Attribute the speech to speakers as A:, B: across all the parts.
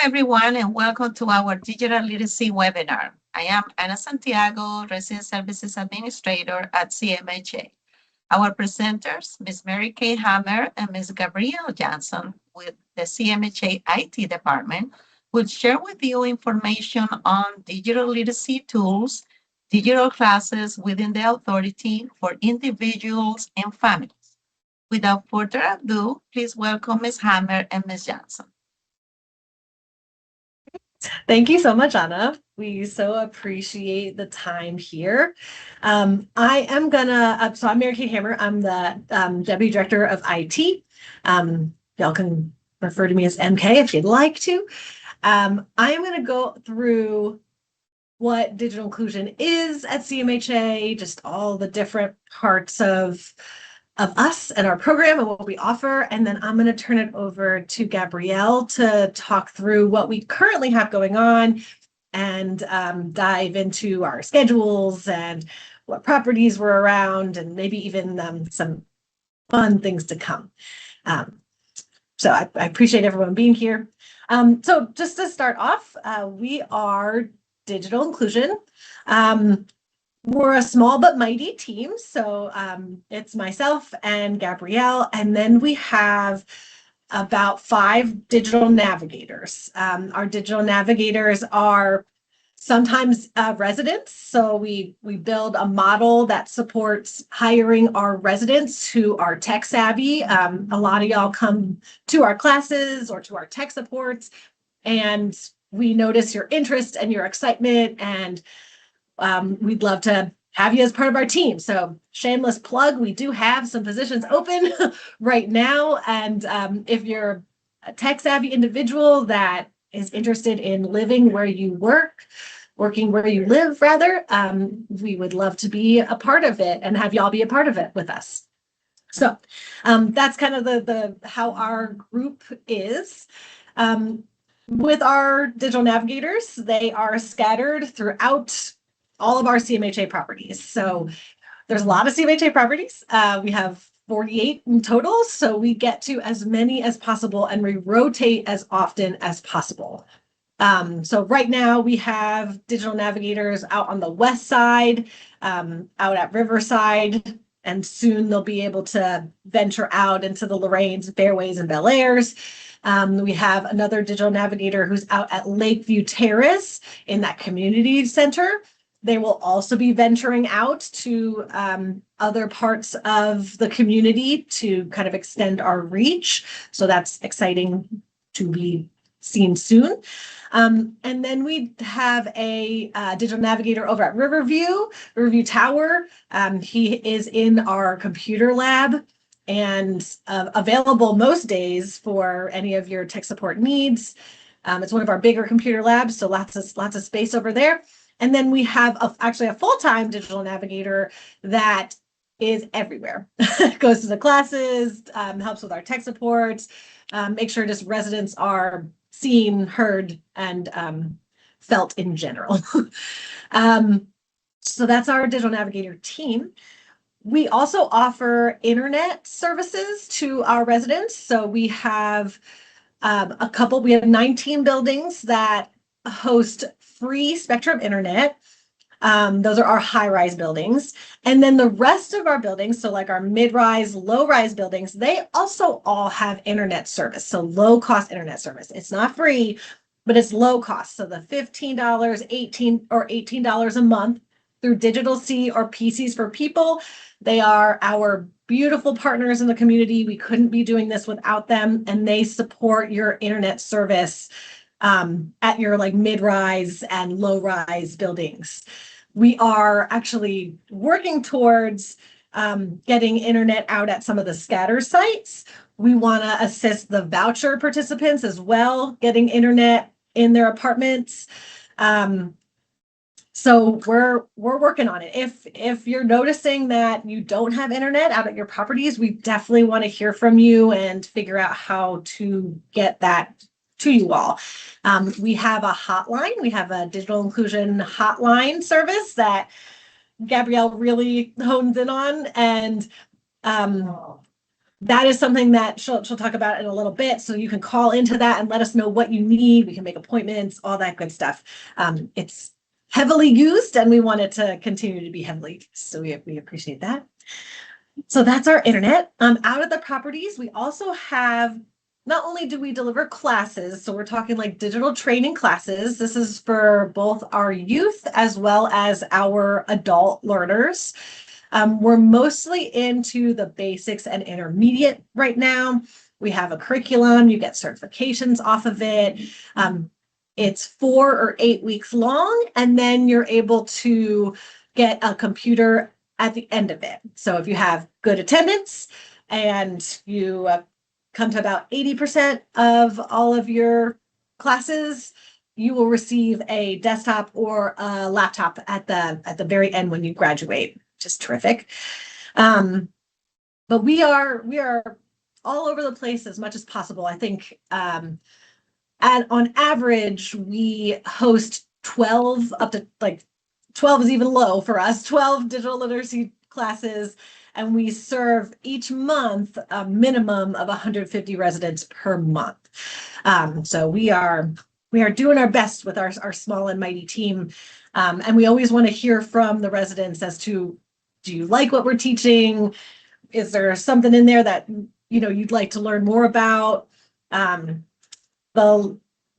A: everyone, and welcome to our Digital Literacy webinar. I am Ana Santiago, Resident Services Administrator at CMHA. Our presenters, Ms. Mary Kay Hammer and Ms. Gabrielle Johnson with the CMHA IT department, will share with you information on digital literacy tools, digital classes within the authority for individuals and families. Without further ado, please welcome Ms. Hammer and Ms. Johnson.
B: Thank you so much, Anna. We so appreciate the time here. So I'm Mary Kay Hammer. I'm the Deputy Director of IT. Y'all can refer to me as MK if you'd like to. I am going to go through what digital inclusion is at CMHA, just all the different parts of us and our program and what we offer. And then I'm going to turn it over to Gabrielle to talk through what we currently have going on and dive into our schedules and what properties we're around and maybe even some fun things to come. So I appreciate everyone being here. So just to start off, we are digital inclusion. We're a small but mighty team, so it's myself and Gabrielle, and then we have about 5 digital navigators. Our digital navigators are sometimes residents, so we build a model that supports hiring our residents who are tech savvy. A lot of y'all come to our classes or to our tech supports, and we notice your interest and your excitement, and we'd love to have you as part of our team. So shameless plug, we do have some positions open right now. And if you're a tech savvy individual that is interested in living where you working where you live rather, we would love to be a part of it and have y'all be a part of it with us. So that's kind of the how our group is. With our digital navigators, they are scattered throughout all of our CMHA properties. So there's a lot of CMHA properties. We have 48 in total, so we get to as many as possible and we rotate as often as possible. So right now we have digital navigators out on the west side, out at Riverside, and soon they'll be able to venture out into the Loraines, Fairways, and Bel Airs. We have another digital navigator who's out at Lakeview Terrace in that community center. They will also be venturing out to other parts of the community to kind of extend our reach. So that's exciting to be seen soon. And then we have a digital navigator over at Riverview Tower. He is in our computer lab and available most days for any of your tech support needs. It's one of our bigger computer labs, so lots of space over there. And then we have actually a full-time digital navigator that is everywhere. Goes to the classes, helps with our tech supports, make sure just residents are seen, heard, and felt in general. So that's our digital navigator team. We also offer internet services to our residents. So we have we have 19 buildings that host free Spectrum internet. Those are our high-rise buildings. And then the rest of our buildings, so like our mid-rise, low-rise buildings, they also all have internet service. So low-cost internet service. It's not free, but it's low cost. So the $15, $18 a month through Digital C or PCs for People, they are our beautiful partners in the community. We couldn't be doing this without them, and they support your internet service at your like mid-rise and low-rise buildings. We are actually working towards getting internet out at some of the scatter sites. We want to assist the voucher participants as well, getting internet in their apartments. So we're working on it. If you're noticing that you don't have internet out at your properties, we definitely want to hear from you and figure out how to get that to you all. We have a hotline. We have a digital inclusion hotline service that Gabrielle really hones in on. And that is something that she'll talk about in a little bit. So you can call into that and let us know what you need. We can make appointments, all that good stuff. It's heavily used and we want it to continue to be heavily used. So we appreciate that. So that's our internet. Out of the properties, we also have, not only do we deliver classes, so we're talking like digital training classes. This is for both our youth as well as our adult learners. We're mostly into the basics and intermediate right now. We have a curriculum, you get certifications off of it. It's 4 or 8 weeks long, and then you're able to get a computer at the end of it. So if you have good attendance and you come to about 80% of all of your classes, you will receive a desktop or a laptop at the very end when you graduate, which is terrific. But we are all over the place as much as possible. I think on average, we host 12 up to like 12 is even low for us, 12 digital literacy classes, and we serve each month a minimum of 150 residents per month. So we are doing our best with our small and mighty team. And we always want to hear from the residents as to, do you like what we're teaching? Is there something in there that you'd like to learn more about?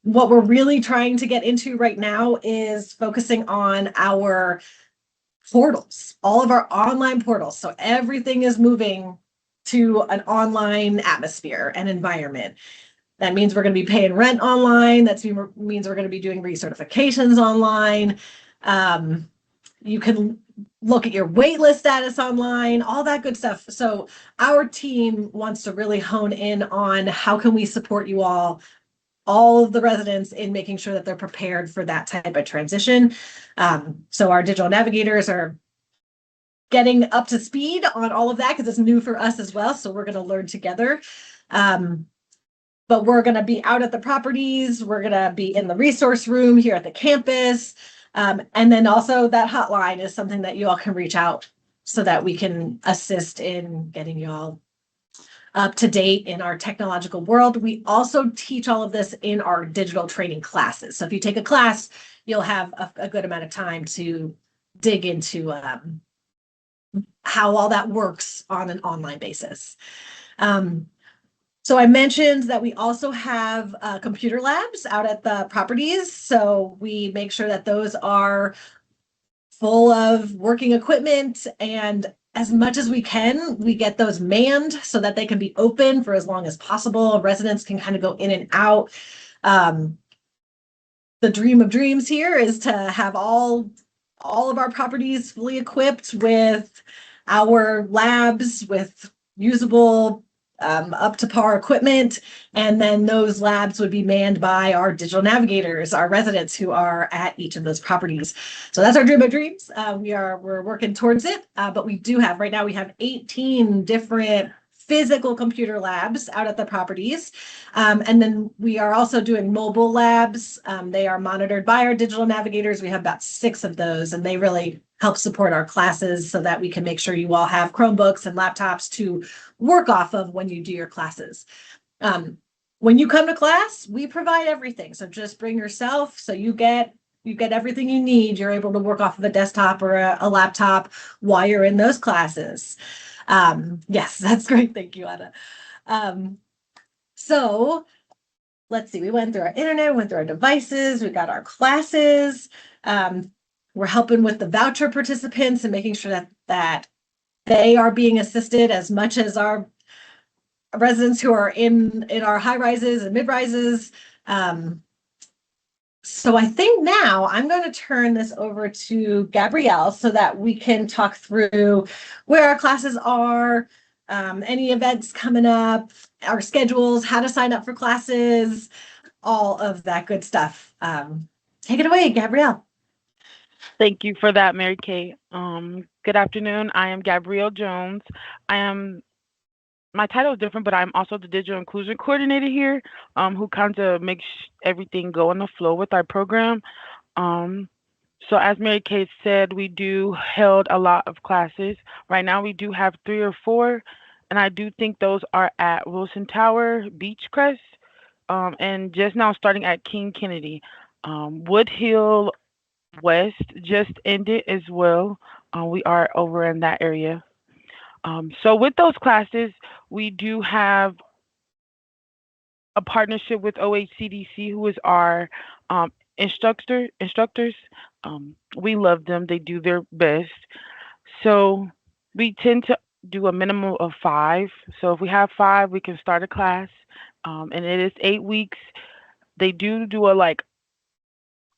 B: What we're really trying to get into right now is focusing on our portals, all of our online portals. So everything is moving to an online atmosphere and environment. That means we're going to be paying rent online. That means we're going to be doing recertifications online. You can look at your waitlist status online, all that good stuff. So our team wants to really hone in on how can we support you all of the residents in making sure that they're prepared for that type of transition. So our digital navigators are getting up to speed on all of that because it's new for us as well. So we're going to learn together. But we're going to be out at the properties. We're going to be in the resource room here at the campus. And then also that hotline is something that you all can reach out so that we can assist in getting you all up to date in our technological world. We also teach all of this in our digital training classes. So if you take a class, you'll have a good amount of time to dig into how all that works on an online basis. So I mentioned that we also have computer labs out at the properties. So we make sure that those are full of working equipment, and as much as we can, we get those manned so that they can be open for as long as possible. Residents can kind of go in and out. The dream of dreams here is to have all of our properties fully equipped with our labs, with usable up to par equipment, and then those labs would be manned by our digital navigators, our residents who are at each of those properties. So that's our dream of dreams. We're working towards it, but we do have right now, we have 18 different physical computer labs out at the properties. And then we are also doing mobile labs. They are monitored by our digital navigators. We have about 6 of those, and they really help support our classes so that we can make sure you all have Chromebooks and laptops to work off of when you do your classes. When you come to class, we provide everything. So just bring yourself. So you get everything you need. You're able to work off of a desktop or a laptop while you're in those classes. Yes, that's great. Thank you, Anna. So let's see, we went through our internet, went through our devices, we got our classes. We're helping with the voucher participants and making sure that they are being assisted as much as our residents who are in our high rises and mid rises. So I think now I'm going to turn this over to Gabrielle so that we can talk through where our classes are, any events coming up, our schedules, how to sign up for classes, all of that good stuff. Take it away, Gabrielle.
C: Thank you for that, Mary Kay. Good afternoon. I am Gabrielle Jones. My title is different, but I'm also the digital inclusion coordinator here, who kind of makes everything go on the flow with our program. So as Mary Kay said, we do held a lot of classes. Right now we do have 3 or 4 and I do think those are at Wilson Tower, Beechcrest, and just now starting at King Kennedy. Wood Hill West just ended as well. We are over in that area. So with those classes, we do have a partnership with OHCDC, who is our instructors. We love them; they do their best. So we tend to do a minimum of five. So if we have five, we can start a class, and it is 8 weeks. They do a like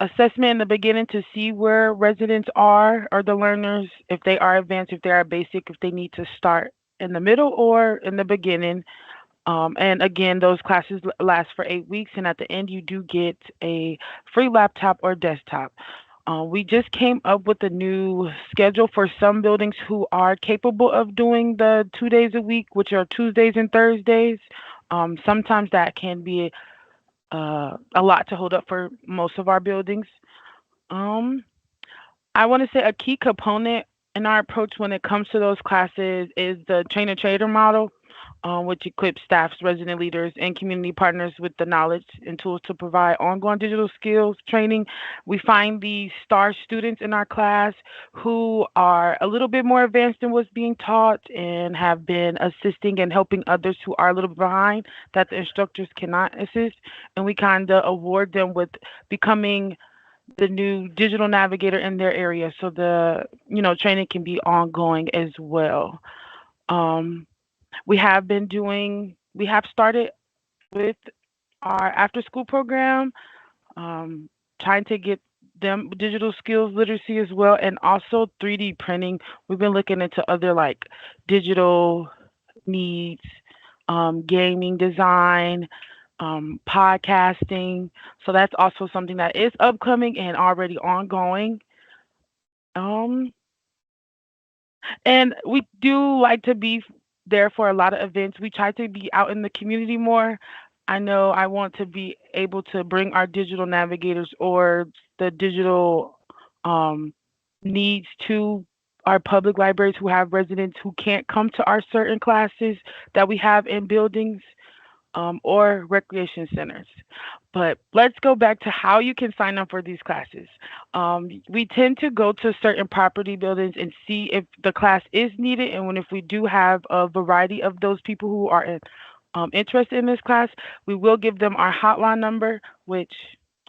C: assessment in the beginning to see where residents are or the learners, if they are advanced, if they are basic, if they need to start in the middle or in the beginning. And again, those classes last for 8 weeks, and at the end, you do get a free laptop or desktop. We just came up with a new schedule for some buildings who are capable of doing the 2 days a week, which are Tuesdays and Thursdays. Sometimes that can be a lot to hold up for most of our buildings. Um, I want to say a key component in our approach when it comes to those classes is the trainer trader model, which equips staffs, resident leaders, and community partners with the knowledge and tools to provide ongoing digital skills training. We find these star students in our class who are a little bit more advanced in what's being taught and have been assisting and helping others who are a little bit behind that the instructors cannot assist. And we kind of award them with becoming the new digital navigator in their area, so the training can be ongoing as well. um, we have started with our after school program, um, trying to get them digital skills literacy as well, and also 3D printing. We've been looking into other like digital needs, gaming design, podcasting. So that's also something that is upcoming and already ongoing. Um, and we do like to be there for a lot of events. We try to be out in the community more. I know I want to be able to bring our digital navigators or the digital um, needs to our public libraries who have residents who can't come to our certain classes that we have in buildings, or recreation centers. But let's go back to how you can sign up for these classes. We tend to go to certain property buildings and see if the class is needed, and when if we do have a variety of those people who are interested in this class, we will give them our hotline number, which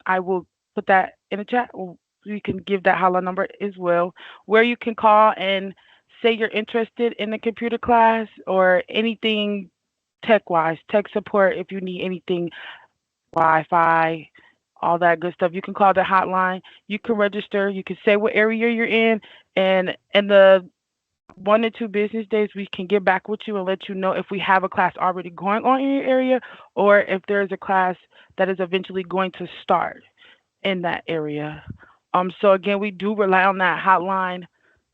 C: I will put that in the chat. You can give that hotline number as well, where you can call and say you're interested in the computer class or anything tech wise, tech support. If you need anything, Wi-Fi, all that good stuff, you can call the hotline. You can register. You can say what area you're in, and in the 1 to 2 business days, we can get back with you and let you know if we have a class already going on in your area or if there is a class that is eventually going to start in that area. So again, we do rely on that hotline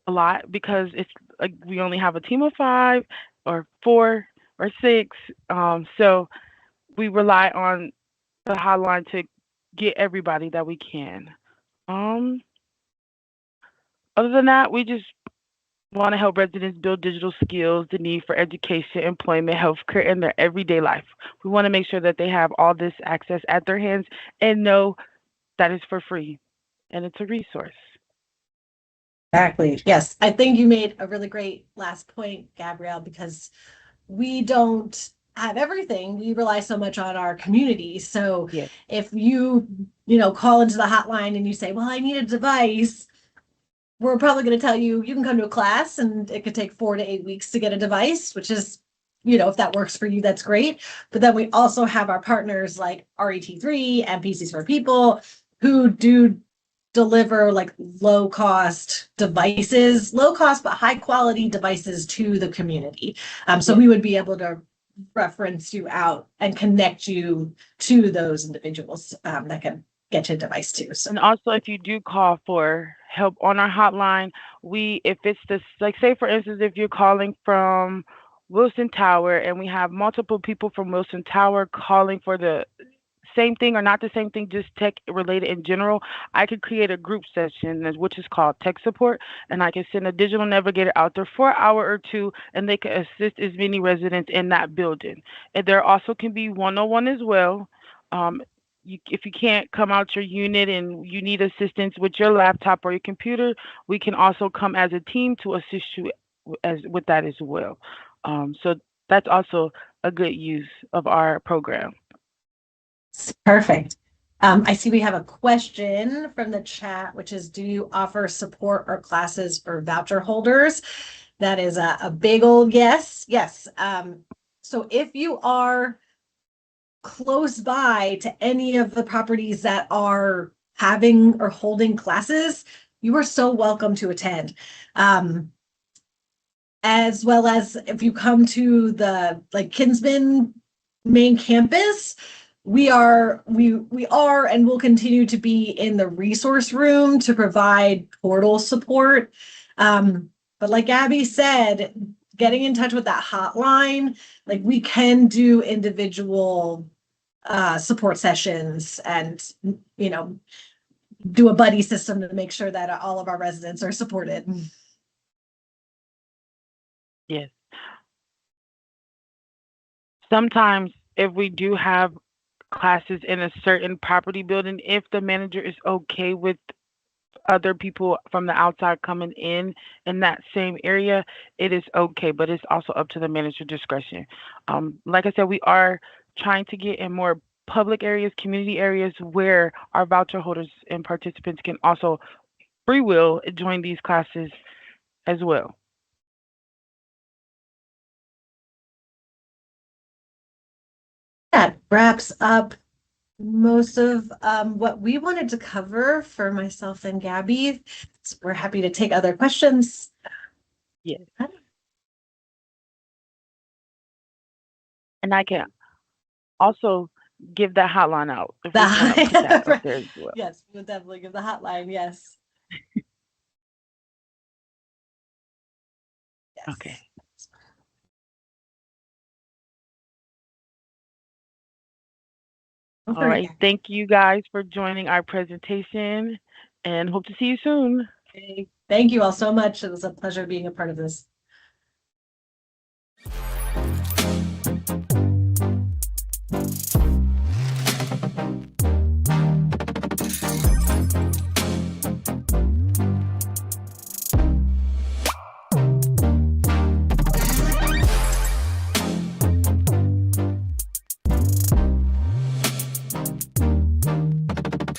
C: a lot because it's like we only have a team of 5 or 4 or 6. So we rely on the hotline to get everybody that we can. Um, Other than that, we just want to help residents build digital skills, the need for education, employment, healthcare, in their everyday life. We want to make sure that they have all this access at their hands and know that it's for free and it's a resource.
B: Exactly. Yes. I think you made a really great last point, Gabrielle, because we don't have everything. We rely so much on our community. So
C: Yes.
B: if call into the hotline and you say, well, I need a device, we're probably going to tell you you can come to a class and it could take 4 to 8 weeks to get a device, which is, if that works for you, that's great. But then we also have our partners like RET3 and PCs for People who do deliver like low cost devices, low cost but high quality devices to the community. So
C: Yes.
B: we would be able to reference you out and connect you to those individuals that can get you a device too. So
C: And also, if you do call for help on our hotline, if it's this, like, say for instance, if you're calling from Wilson Tower and we have multiple people from Wilson Tower calling for the same thing or not the same thing, just tech related in general, I could create a group session, which is called tech support, and I can send a digital navigator out there for an hour or two, and they can assist as many residents in that building. And there also can be one-on-one as well. If you can't come out your unit and you need assistance with your laptop or your computer, we can also come as a team to assist you as with that as well. So that's also a good use of our program.
B: Perfect. I see we have a question from the chat, which is, do you offer support or classes for voucher holders? That is a big old yes. Yes. So if you are close by to any of the properties that are having or holding classes, you are so welcome to attend. As well as if you come to the Kinsman main campus, we are and will continue to be in the resource room to provide portal support. But like Abby said, getting in touch with that hotline, we can do individual support sessions and, do a buddy system to make sure that all of our residents are supported.
C: Yes. Sometimes if we do have classes in a certain property building, if the manager is okay with other people from the outside coming in that same area, it is okay, but it's also up to the manager discretion. Like I said, we are trying to get in more public areas, community areas where our voucher holders and participants can also free will join these classes as well.
B: That wraps up most of what we wanted to cover for myself and Gabby. So we're happy to take other questions.
C: Yes. And I can also give that hotline out if we want to put that up there as well.
B: Yes, we'll definitely give the hotline. Yes. Yes.
C: Okay. All right. Thank you guys for joining our presentation and hope to see you soon.
B: Okay. Thank you all so much. It was a pleasure being a part of this.